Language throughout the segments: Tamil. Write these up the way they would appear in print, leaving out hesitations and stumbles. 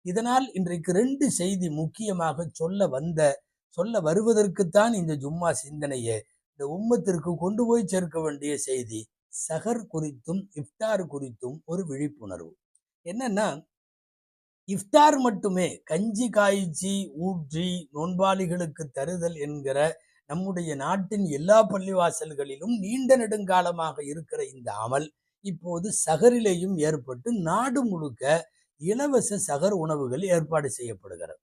இதனால் இன்றைக்கு 2 செய்தி முக்கியமாக சொல்ல வருவதற்குத்தான் இந்த ஜும்மா சிந்தனையே. இந்த உம்மத்திற்கு கொண்டு போய் சேர்க்க வேண்டிய செய்தி சஹர் குறித்தும் இஃப்தார் குறித்தும் ஒரு விழிப்புணர்வு. என்னன்னா, இஃப்தார் மட்டுமே கஞ்சி காய்ச்சி ஊற்றி நோன்பாளிகளுக்கு தருதல் என்கிற நம்முடைய நாட்டின் எல்லா பள்ளிவாசல்களிலும் நீண்ட நெடுங்காலமாக இருக்கிற இந்த அமல் இப்போது சஹரிலேயும் ஏற்பட்டு நாடு முழுக்க இலவச சகர் உணவுகள் ஏற்பாடு செய்யப்படுகிறது.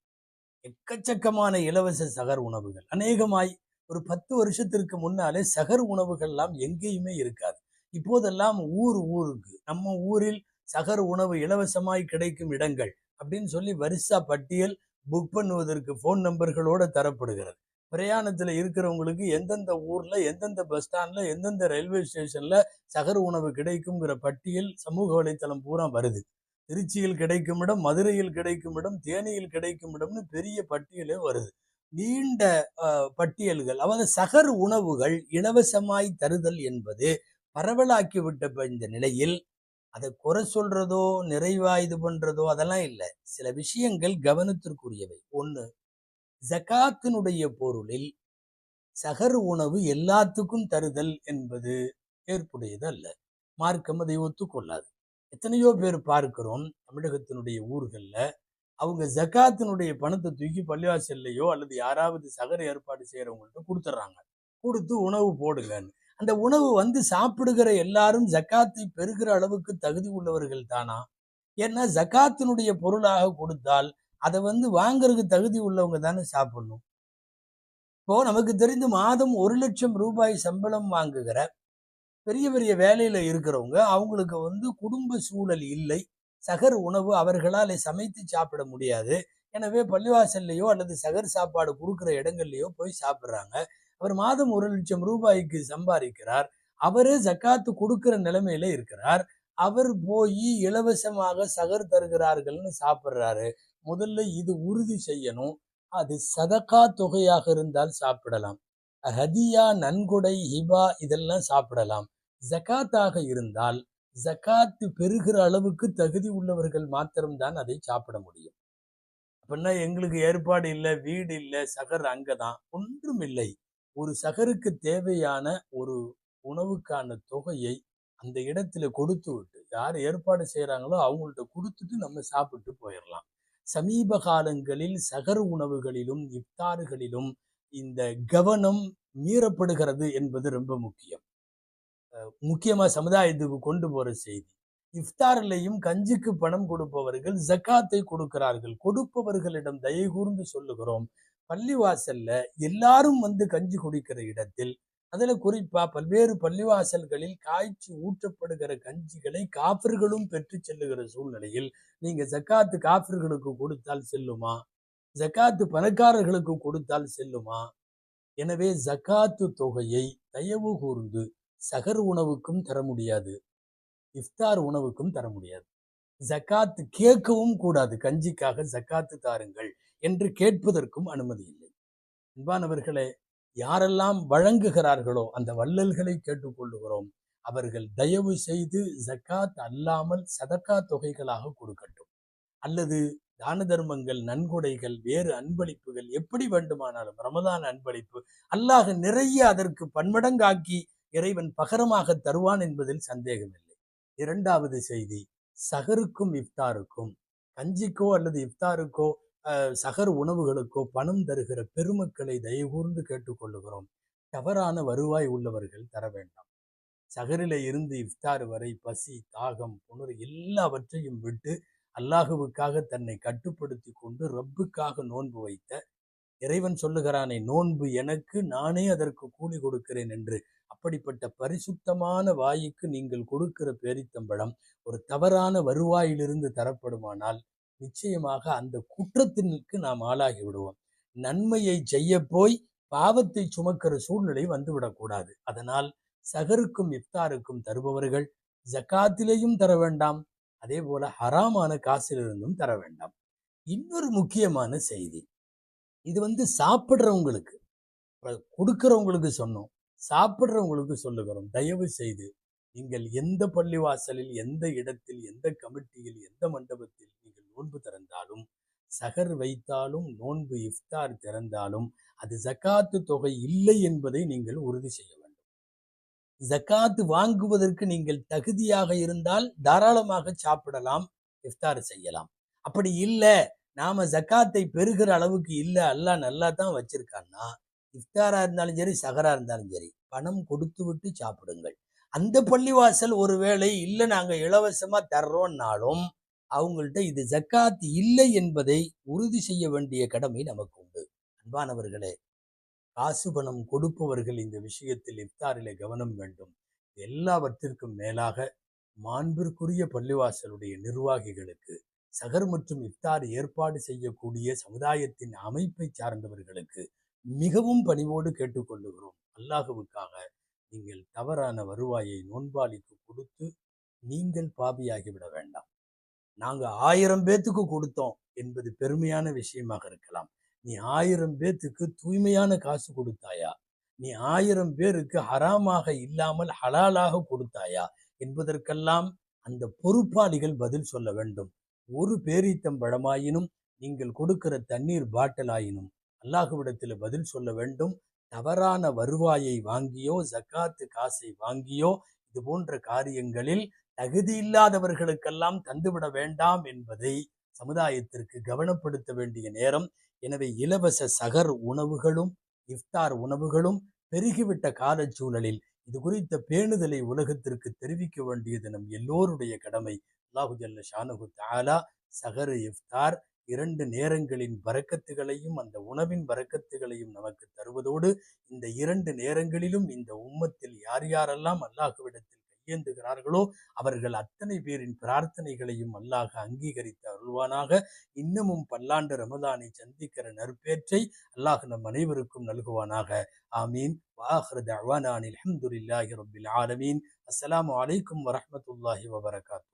எக்கச்சக்கமான இலவச சகர் உணவுகள். அநேகமாய் ஒரு 10 வருஷத்திற்கு முன்னாலே சகர் உணவுகள்லாம் எங்கேயுமே இருக்காது. இப்போதெல்லாம் ஊருக்கு நம்ம ஊரில் சகர் உணவு இலவசமாய் கிடைக்கும் இடங்கள் அப்படின்னு சொல்லி வரிசா பட்டியல் புக் பண்ணுவதற்கு போன் நம்பர்களோட தரப்படுகிறது. பிரயாணத்துல இருக்கிறவங்களுக்கு எந்தெந்த ஊர்ல எந்தெந்த பஸ் ஸ்டாண்ட்ல எந்தெந்த ரயில்வே ஸ்டேஷன்ல சகர் உணவு கிடைக்குங்கிற பட்டியல் சமூக வலைத்தளம் பூரா வருது. திருச்சியில் கிடைக்கும் இடம், மதுரையில் கிடைக்கும் இடம், தேனியில் கிடைக்கும் இடம்னு பெரிய பட்டியலே வருது. நீண்ட பட்டியல்கள். அதாவது சகர் உணவுகள் இலவசமாய் தருதல் என்பது பரவலாக்கிவிட்ட இந்த நிலையில் அதை குறை சொல்றதோ நிறைவா இது பண்றதோ அதெல்லாம் இல்லை. சில விஷயங்கள் கவனத்திற்குரியவை. ஒண்ணு, ஜகாத்தினுடைய பொருளில் சகர் உணவு எல்லாத்துக்கும் தருதல் என்பது ஏற்புடையது அல்ல. மார்க்கம் அதை ஒத்துக்கொள்ளாது. எத்தனையோ பேர் பார்க்கிறோம் தமிழகத்தினுடைய ஊர்கள்ல, அவங்க ஜகாத்தினுடைய பணத்தை தூக்கி பள்ளிவாசல்லையோ அல்லது யாராவது சகர் ஏற்பாடு செய்யறவங்கள்ட்ட கொடுத்துட்றாங்க. கொடுத்து உணவு போடுங்கன்னு. அந்த உணவு வந்து சாப்பிடுகிற எல்லாரும் ஜக்காத்தை பெறுகிற அளவுக்கு தகுதி உள்ளவர்கள் தானா? ஏன்னா ஜக்காத்தினுடைய பொருளாக கொடுத்தால் அதை வந்து வாங்குறதுக்கு தகுதி உள்ளவங்க தானே சாப்பிடணும். இப்போ நமக்கு தெரிந்து மாதம் 1,00,000 ரூபாய் சம்பளம் வாங்குகிற பெரிய பெரிய வேலையில இருக்கிறவங்க, அவங்களுக்கு வந்து குடும்ப சூழல் இல்லை, சகர் உணவு அவர்களால் சமைத்து சாப்பிட முடியாது. எனவே பள்ளிவாசல்லையோ அல்லது சகர் சாப்பாடு கொடுக்குற இடங்கள்லையோ போய் சாப்பிட்றாங்க. அவர் மாதம் 1,00,000 ரூபாய்க்கு சம்பாதிக்கிறார். அவரே ஜக்காத்து கொடுக்கிற நிலைமையில இருக்கிறார். அவர் போய் இலவசமாக சகர் தருகிறார்கள்னு சாப்பிட்றாரு. முதல்ல இது உறுதி செய்யணும். அது சதகா தொகையாக இருந்தால் சாப்பிடலாம். ஹதியா, நன்கொடை, ஹிபா இதெல்லாம் சாப்பிடலாம். ஜகாத்தாக இருந்தால் ஜகாத்து பெறுகிற அளவுக்கு தகுதி உள்ளவர்கள் மாத்திரம்தான் அதை சாப்பிட முடியும். அப்படின்னா எங்களுக்கு ஏற்பாடு இல்லை, வீடு இல்லை, சகர் அங்கதான், ஒன்றும் இல்லை. ஒரு சகருக்கு தேவையான ஒரு உணவுக்கான தொகையை அந்த இடத்துல கொடுத்து விட்டு, யார் ஏற்பாடு செய்யறாங்களோ அவங்கள்ட்ட கொடுத்துட்டு நம்ம சாப்பிட்டு போயிடலாம். சமீப காலங்களில் சகர் உணவுகளிலும் இஃப்தாறுகளிலும் இந்த கவனம் மீறப்படுகிறது என்பது ரொம்ப முக்கியம். முக்கியமா சமுதாயத்துக்கு கொண்டு போற செய்தி. இஃப்தாரிலையும் கஞ்சிக்கு பணம் கொடுப்பவர்கள் ஜக்காத்தை கொடுக்கிறார்கள். கொடுப்பவர்களிடம் தயை கூர்ந்து சொல்லுகிறோம், பள்ளிவாசல்ல எல்லாரும் வந்து கஞ்சி குடிக்கிற இடத்தில், அதுல குறிப்பா பல்வேறு பள்ளிவாசல்களில் காய்ச்சி ஊற்றப்படுகிற கஞ்சிகளை காஃபிர்களும் பெற்று செல்லுகிற சூழ்நிலையில் நீங்க ஜக்காத்து காஃபிர்களுக்கு கொடுத்தால் செல்லுமா? ஜக்காத்து பணக்காரர்களுக்கு கொடுத்தால் செல்லுமா? எனவே ஜக்காத்து தொகையை தயவு கூர்ந்து சகர் உணவுக்கும் தர முடியாது, இஃப்தார் உணவுக்கும் தர முடியாது. ஜக்காத்து கேட்கவும் கூடாது. கஞ்சிக்காக ஜக்காத்து தாருங்கள் என்று கேட்பதற்கும் அனுமதி இல்லை. அன்பானவர்களே, யாரெல்லாம் வழங்குகிறார்களோ அந்த வள்ளல்களை கேட்டுக்கொள்ளுகிறோம், அவர்கள் தயவு செய்து ஜக்காத் அல்லாமல் சதக்கா தொகைகளாக கொடுக்கட்டும். அல்லது தான தர்மங்கள், நன்கொடைகள், வேறு அன்பளிப்புகள் எப்படி வேண்டுமானாலும், ரமதான் அன்பளிப்பு அல்லாஹ் நிறைய அதற்கு பன்மடங்காக்கி இறைவன் பகரமாக தருவான் என்பதில் சந்தேகமில்லை. இரண்டாவது செய்தி, சகருக்கும் இஃப்தாருக்கும், கஞ்சிக்கோ அல்லது இஃப்தாருக்கோ சகர் உணவுகளுக்கோ பணம் தருகிற பெருமக்களை தயவுகூர்ந்து கேட்டுக்கொள்ளுகிறோம், தவறான வருவாய் உள்ளவர்கள் தர வேண்டாம். சகரில இருந்து இஃப்தார் வரை பசி, தாகம், புணர் எல்லாவற்றையும் விட்டு அல்லாஹுவுக்காக தன்னை கட்டுப்படுத்தி கொண்டு ரப்புக்காக நோன்பு வைத்த இறைவன் சொல்லுகிறானே, நோன்பு எனக்கு, நானே அதற்கு கூலி கொடுக்கிறேன் என்று. அப்படிப்பட்ட பரிசுத்தமான வாய்க்கு நீங்கள் கொடுக்கிற பேரித்தம்பழம் ஒரு தவறான வருவாயிலிருந்து தரப்படுமானால் நிச்சயமாக அந்த குற்றத்திற்கு நாம் ஆளாகி விடுவோம். நன்மையை செய்ய போய் பாவத்தை சுமக்கிற சூழ்நிலை வந்துவிடக்கூடாது. அதனால் சகருக்கும் இஃப்தாருக்கும் தருபவர்கள் ஜக்காத்திலேயும் தர வேண்டாம், அதே போல ஹராமான காசிலிருந்தும் தர வேண்டாம். இன்னொரு முக்கியமான செய்தி, இது வந்து சாப்பிட்றவங்களுக்கு, கொடுக்கிறவங்களுக்கு சொன்னோம், சாப்பிட்றவங்களுக்கு சொல்லுகிறோம், தயவு செய்து நீங்கள் எந்த பள்ளிவாசலில், எந்த இடத்தில், எந்த கமிட்டியில், எந்த மண்டபத்தில் நீங்கள் நோன்பு திறந்தாலும் சகர் வைத்தாலும் நோன்பு இஃப்தார் திறந்தாலும் அது ஜக்காத்து தொகை இல்லை என்பதை நீங்கள் உறுதி செய்ய வேண்டும். ஜக்காத்து வாங்குவதற்கு நீங்கள் தகுதியாக இருந்தால் தாராளமாக சாப்பிடலாம், இஃப்தார் செய்யலாம். அப்படி இல்லை, நாம ஜக்காத்தை பெறுகிற அளவுக்கு இல்லை, அல்லாஹ் நல்லா தான் வச்சிருக்கான்னா, இஃப்தாரா இருந்தாலும் சரி சகரா இருந்தாலும் சரி பணம் கொடுத்து விட்டு சாப்பிடுங்கள். அந்த பள்ளிவாசல் ஒருவேளை இல்லை நாங்க இலவசமா தர்றோம்னாலும் அவங்கள்ட்ட இது ஜக்காத் இல்லை என்பதை உறுதி செய்ய வேண்டிய கடமை நமக்கு உண்டு. அன்பானவர்களே, காசு பணம் கொடுப்பவர்கள் இந்த விஷயத்தில் இஃப்தாரிலே கவனம் வேண்டும். எல்லாவற்றிற்கும் மேலாக மாண்பிற்குரிய பள்ளிவாசலுடைய நிர்வாகிகளுக்கு, சகர் மற்றும் இஃப்தார் ஏற்பாடு செய்யக்கூடிய சமுதாயத்தின் அமைப்பை சார்ந்தவர்களுக்கு மிகவும் பணிவோடு கேட்டுக்கொள்ளுகிறோம். அல்லாஹுவுக்காக நீங்கள் தவறான வருவாயை நோன்பாளிக்கு கொடுத்து நீங்கள் பாவியாகிவிட வேண்டாம். நாங்க 1000 பேத்துக்கு கொடுத்தோம் என்பது பெருமையான விஷயமாக இருக்கலாம். நீ 1000 பேத்துக்கு தூய்மையான காசு கொடுத்தாயா? நீ 1000 பேருக்கு ஹராமாக இல்லாமல் ஹலாலாக கொடுத்தாயா என்பதற்கெல்லாம் அந்த பொறுப்பாளிகள் பதில் சொல்ல வேண்டும். ஒரு பேரீத்தம்பழமாயினும் நீங்கள் கொடுக்கிற தண்ணீர் பாட்டிலாயினும் அல்லாஹுவிடத்தில் பதில் சொல்ல வேண்டும். தவறான வருவாயை வாங்கியோ ஜக்காத்து காசை வாங்கியோ இது போன்ற காரியங்களில் தகுதி இல்லாதவர்களுக்கெல்லாம் தந்துவிட வேண்டாம் என்பதை சமுதாயத்திற்கு கவனப்படுத்த வேண்டிய நேரம். எனவே இலவச சகர் உணவுகளும் இஃப்தார் உணவுகளும் பெருகிவிட்ட காலச்சூழலில் இது குறித்த பேணுதலை உலகத்திற்கு தெரிவிக்க வேண்டியது நம் எல்லோருடைய கடமை. அல்லாஹு ஜல்ல ஷானஹு தஆலா சகர் இஃப்தார் 2 நேரங்களின் பரக்கத்துகளையும் அந்த உணவின் பரக்கத்துகளையும் நமக்கு தருவதோடு இந்த 2 நேரங்களிலும் இந்த உம்மத்தில் யார் யாரெல்லாம் அல்லாஹுவிடத்தில் கையேந்துகிறார்களோ அவர்கள் அத்தனை பேரின் பிரார்த்தனைகளையும் அல்லாஹ் அங்கீகரித்து அருள்வானாக. இன்னமும் பல்லாண்டு ரமதானை சந்திக்கிற நற்பேற்றை அல்லாஹ் நம் அனைவருக்கும் நல்குவானாக. ஆமீன். வாஹிரு தஅவானா அல்ஹம்துலில்லாஹி ரப்பில் ஆலமீன். அஸ்ஸலாமு அலைக்கும் வரஹ்மத்துல்லாஹி வபரகாத்துஹு.